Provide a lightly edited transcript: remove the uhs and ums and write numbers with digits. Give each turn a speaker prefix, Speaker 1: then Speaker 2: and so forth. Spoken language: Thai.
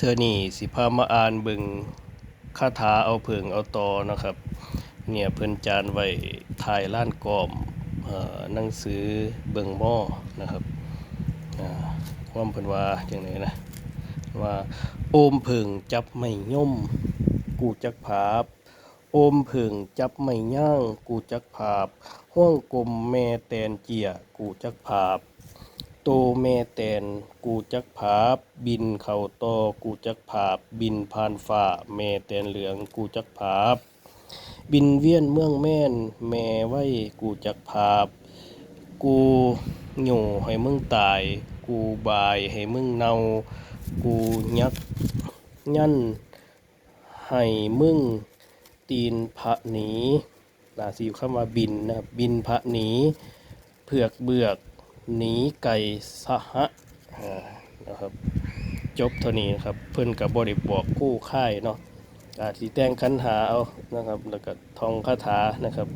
Speaker 1: เธอนี่สิพามาอ่านเบิ่งคาถาเอาเผิงเอาตอนะครับเนี่ยเพิ่นจานไว้ถ่ายล้านกอมหนังสือเบิ่งหม้อนะครับความเพิ่นว่าจังไดนะว่าโอมเผิงจับไม่ย่มกูจักภาพโอมเผิงจับไม่ย่างกูจักภาพห้วงกลมแม่แตนเจียกูจักภาพโตแม่แตนกูจักภาพบินเข้าตอกูจักภาพบินผ่านฟ้าแม่แตนเหลืองกูจักภาพบินเวียนเมืองแม่นแม่ไว้กูจักภาพกูโง่ให้มึงตายกูบายให้มึงเนากูยักยันให้มึงตีนพระหนีน่าสิอยู่คำว่าบินนะครับบินพระหนีเผือกเบือกหนีไก่สหะนะครับจบเท่านี้นะครับเพิ่นกับ่ได้บอกกู้ค่ายเนาะอาจสิแต่งคันหาเอานะครับแล้วก็ท่องคาถานะครับ